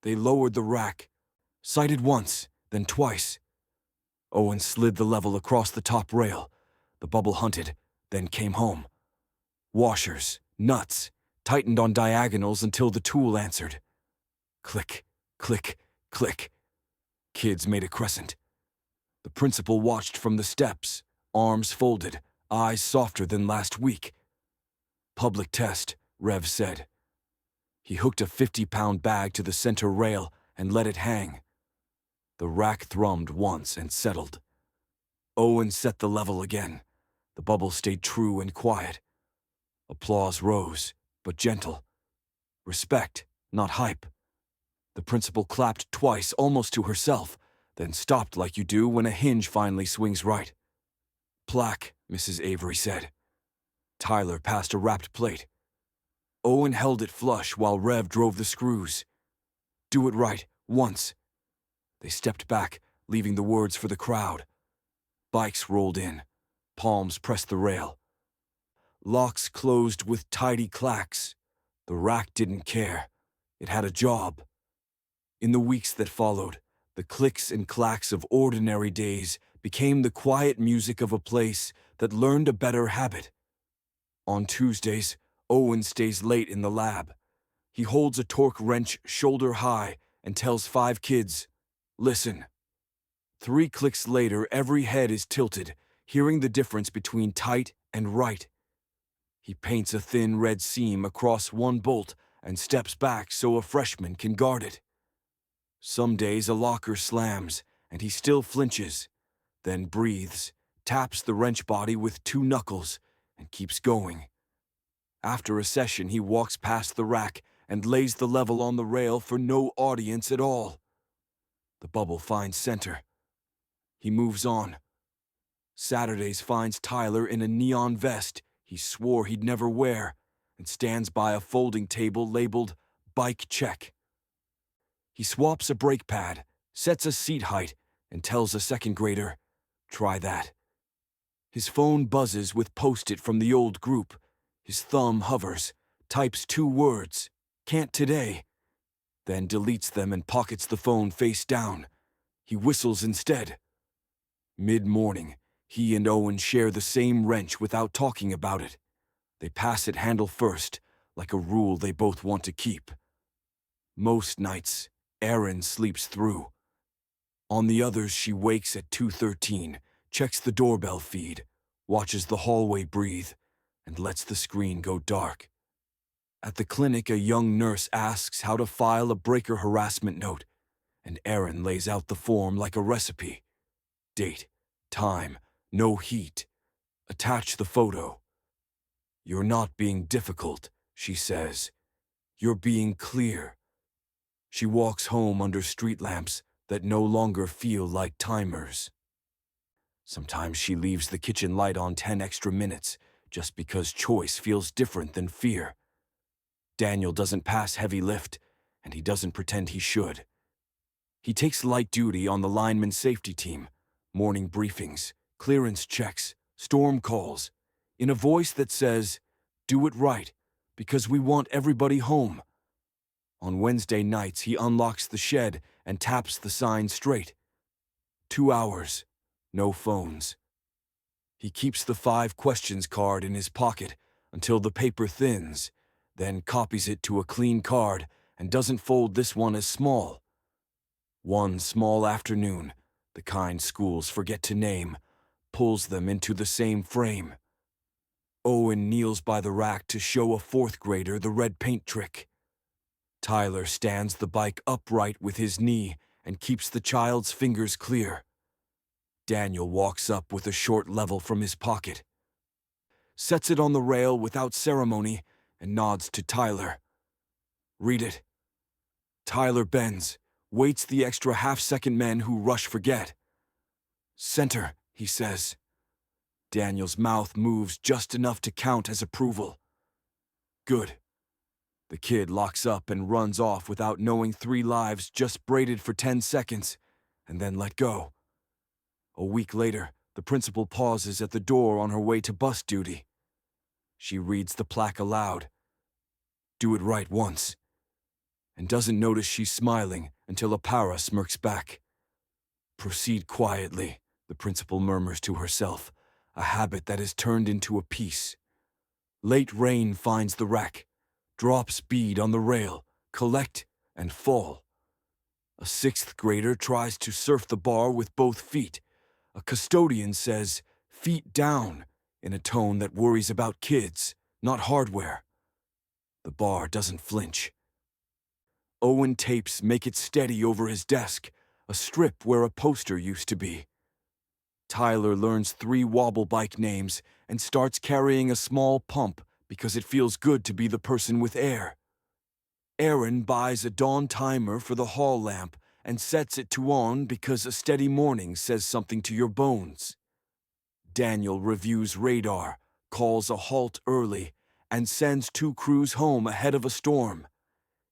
They lowered the rack. Sighted once, then twice. Owen slid the level across the top rail. The bubble hunted, then came home. Washers, nuts, tightened on diagonals until the tool answered. Click, click, click. Kids made a crescent. The principal watched from the steps, arms folded, eyes softer than last week. Public test, Rev said. He hooked a 50-pound bag to the center rail and let it hang. The rack thrummed once and settled. Owen set the level again. The bubble stayed true and quiet. Applause rose, but gentle. Respect, not hype. The principal clapped twice, almost to herself, then stopped like you do when a hinge finally swings right. Plaque, Mrs. Avery said. Tyler passed a wrapped plate. Owen held it flush while Rev drove the screws. Do it right, once. They stepped back, leaving the words for the crowd. Bikes rolled in. Palms pressed the rail. Locks closed with tidy clacks. The rack didn't care. It had a job. In the weeks that followed, the clicks and clacks of ordinary days became the quiet music of a place that learned a better habit. On Tuesdays, Owen stays late in the lab. He holds a torque wrench shoulder high and tells 5 kids, listen. 3 clicks later, every head is tilted, hearing the difference between tight and right. He paints a thin red seam across one bolt and steps back so a freshman can guard it. Some days a locker slams, and he still flinches, then breathes, taps the wrench body with 2 knuckles, and keeps going. After a session, he walks past the rack and lays the level on the rail for no audience at all. The bubble finds center. He moves on. Saturdays finds Tyler in a neon vest he swore he'd never wear and stands by a folding table labeled Bike Check. He swaps a brake pad, sets a seat height, and tells a second grader, try that. His phone buzzes with Post-it from the old group. His thumb hovers, types 2 words, can't today, then deletes them and pockets the phone face down. He whistles instead. Mid-morning, he and Owen share the same wrench without talking about it. They pass it handle first, like a rule they both want to keep. Most nights, Erin sleeps through. On the others, she wakes at 2:13, checks the doorbell feed, watches the hallway breathe, and lets the screen go dark. At the clinic, a young nurse asks how to file a breaker harassment note, and Erin lays out the form like a recipe. Date, time, no heat. Attach the photo. You're not being difficult, she says. You're being clear. She walks home under street lamps that no longer feel like timers. Sometimes she leaves the kitchen light on 10 extra minutes just because choice feels different than fear. Daniel doesn't pass heavy lift, and he doesn't pretend he should. He takes light duty on the lineman safety team, morning briefings, clearance checks, storm calls, in a voice that says, do it right, because we want everybody home. On Wednesday nights, he unlocks the shed and taps the sign straight. 2 hours, no phones. He keeps the 5 questions card in his pocket until the paper thins, then copies it to a clean card and doesn't fold this one as small. One small afternoon, the kind schools forget to name, pulls them into the same frame. Owen kneels by the rack to show a fourth grader the red paint trick. Tyler stands the bike upright with his knee and keeps the child's fingers clear. Daniel walks up with a short level from his pocket, sets it on the rail without ceremony, and nods to Tyler. Read it. Tyler bends, waits the extra half-second men who rush forget. Center, he says. Daniel's mouth moves just enough to count as approval. Good. The kid locks up and runs off without knowing 3 lives just braided for 10 seconds, and then let go. A week later, the principal pauses at the door on her way to bus duty. She reads the plaque aloud. Do it right once. And doesn't notice she's smiling until a para smirks back. Proceed quietly, the principal murmurs to herself, a habit that has turned into a peace. Late rain finds the rack, drops bead on the rail, collect, and fall. A 6th grader tries to surf the bar with both feet. A custodian says, "Feet down," in a tone that worries about kids, not hardware. The bar doesn't flinch. Owen tapes make it steady over his desk, a strip where a poster used to be. Tyler learns 3 wobble bike names and starts carrying a small pump because it feels good to be the person with air. Aaron buys a dawn timer for the hall lamp and sets it to on because a steady morning says something to your bones. Daniel reviews radar, calls a halt early, and sends 2 crews home ahead of a storm.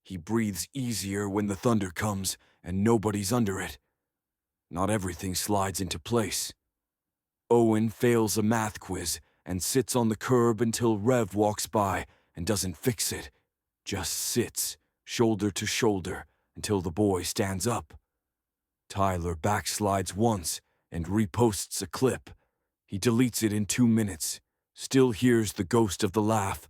He breathes easier when the thunder comes and nobody's under it. Not everything slides into place. Owen fails a math quiz and sits on the curb until Rev walks by and doesn't fix it, just sits, shoulder to shoulder, until the boy stands up. Tyler backslides once and reposts a clip. He deletes it in 2 minutes, still hears the ghost of the laugh,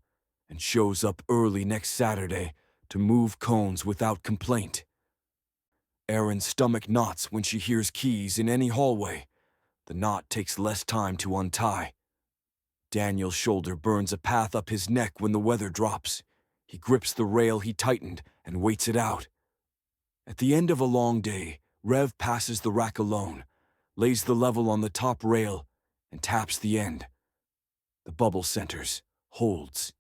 and shows up early next Saturday to move cones without complaint. Erin's stomach knots when she hears keys in any hallway. The knot takes less time to untie. Daniel's shoulder burns a path up his neck when the weather drops. He grips the rail he tightened and waits it out. At the end of a long day, Rev passes the rack alone, lays the level on the top rail, and taps the end. The bubble centers, holds.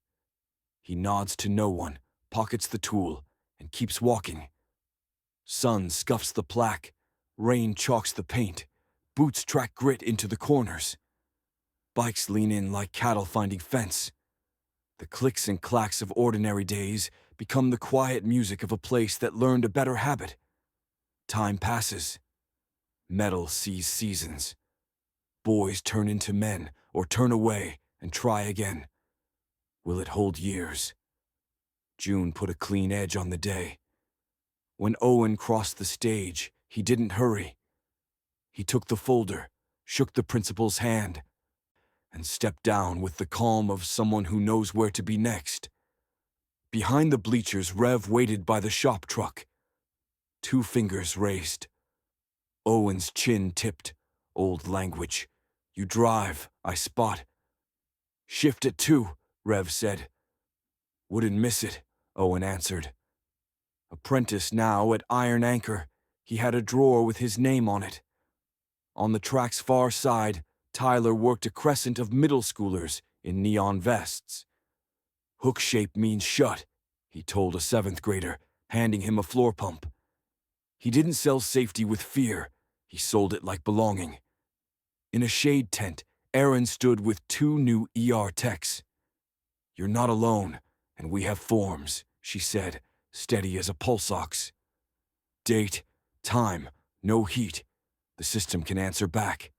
He nods to no one, pockets the tool, and keeps walking. Sun scuffs the plaque, rain chalks the paint, boots track grit into the corners. Bikes lean in like cattle finding fence. The clicks and clacks of ordinary days become the quiet music of a place that learned a better habit. Time passes. Metal sees seasons. Boys turn into men or turn away and try again. Will it hold years? June put a clean edge on the day. When Owen crossed the stage, he didn't hurry. He took the folder, shook the principal's hand, and stepped down with the calm of someone who knows where to be next. Behind the bleachers, Rev waited by the shop truck. 2 fingers raised. Owen's chin tipped. Old language. You drive, I spot. Shift at 2, Rev said. Wouldn't miss it, Owen answered. Apprentice now at Iron Anchor, he had a drawer with his name on it. On the track's far side, Tyler worked a crescent of middle schoolers in neon vests. Hook shape means shut, he told a 7th grader, handing him a floor pump. He didn't sell safety with fear, he sold it like belonging. In a shade tent, Aaron stood with 2 new ER techs. You're not alone, and we have forms, she said, steady as a pulse ox. Date, time, no heat. The system can answer back.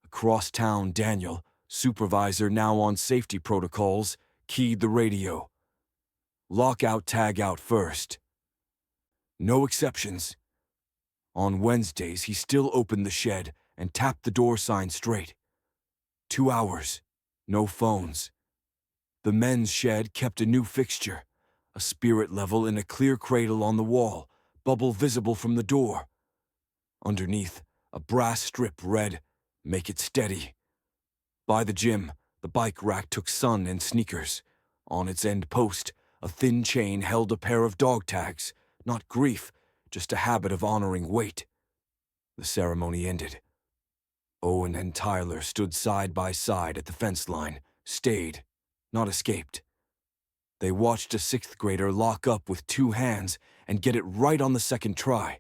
Across town, Daniel, supervisor now on safety protocols, keyed the radio. Lockout, tag out first. No exceptions. On Wednesdays, he still opened the shed and tapped the door sign straight. 2 hours. No phones. The men's shed kept a new fixture, a spirit level in a clear cradle on the wall, bubble visible from the door. Underneath, a brass strip read, "Make it steady." By the gym, the bike rack took sun and sneakers. On its end post, a thin chain held a pair of dog tags, not grief, just a habit of honoring weight. The ceremony ended. Owen and Tyler stood side by side at the fence line, stayed, not escaped. They watched a sixth grader lock up with two hands and get it right on the second try.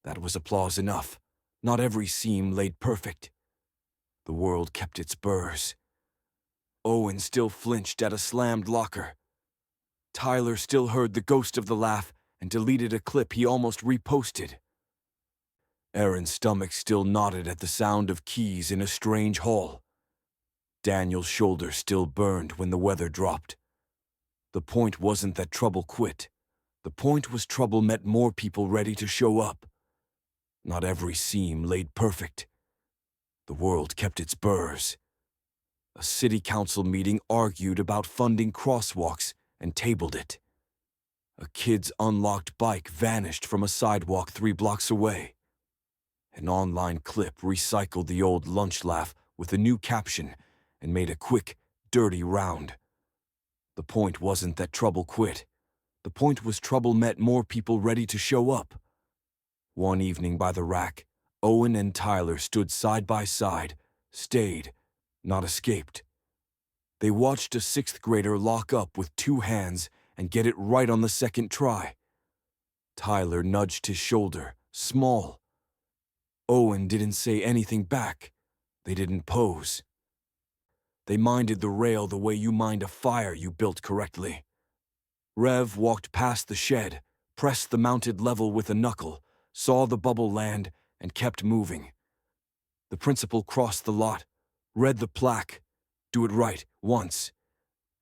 That was applause enough. Not every seam laid perfect. The world kept its burrs. Owen still flinched at a slammed locker. Tyler still heard the ghost of the laugh and deleted a clip he almost reposted. Aaron's stomach still knotted at the sound of keys in a strange hall. Daniel's shoulder still burned when the weather dropped. The point wasn't that trouble quit. The point was trouble met more people ready to show up. Not every seam laid perfect. The world kept its burrs. A city council meeting argued about funding crosswalks and tabled it. A kid's unlocked bike vanished from a sidewalk 3 blocks away. An online clip recycled the old lunch laugh with a new caption and made a quick, dirty round. The point wasn't that trouble quit. The point was trouble met more people ready to show up. One evening by the rack, Owen and Tyler stood side by side, stayed, not escaped. They watched a sixth grader lock up with two hands and get it right on the second try. Tyler nudged his shoulder, small. Owen didn't say anything back. They didn't pose. They minded the rail the way you mind a fire you built correctly. Rev walked past the shed, pressed the mounted level with a knuckle, saw the bubble land, and kept moving. The principal crossed the lot, read the plaque, "Do it right, once,"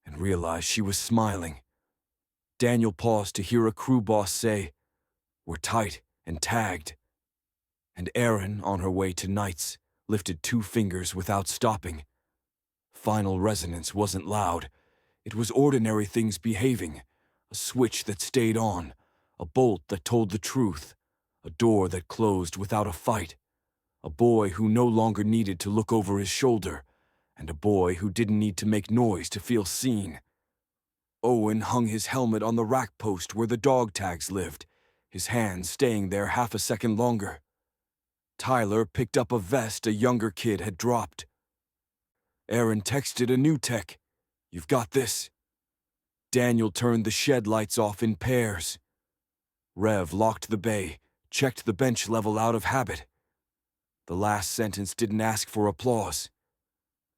and realized she was smiling. Daniel paused to hear a crew boss say, "We're tight and tagged." And Erin, on her way to Knights, lifted 2 fingers without stopping. Final resonance wasn't loud. It was ordinary things behaving. A switch that stayed on, a bolt that told the truth, a door that closed without a fight, a boy who no longer needed to look over his shoulder, and a boy who didn't need to make noise to feel seen. Owen hung his helmet on the rack post where the dog tags lived, his hand staying there half a second longer. Tyler picked up a vest a younger kid had dropped. Aaron texted a new tech, "You've got this." Daniel turned the shed lights off in pairs. Rev locked the bay, checked the bench level out of habit. The last sentence didn't ask for applause.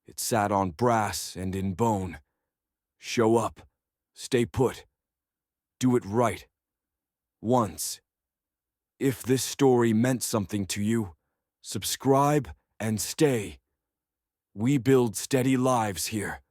It sat on brass and in bone. Show up. Stay put. Do it right. Once. If this story meant something to you, subscribe and stay. We build steady lives here.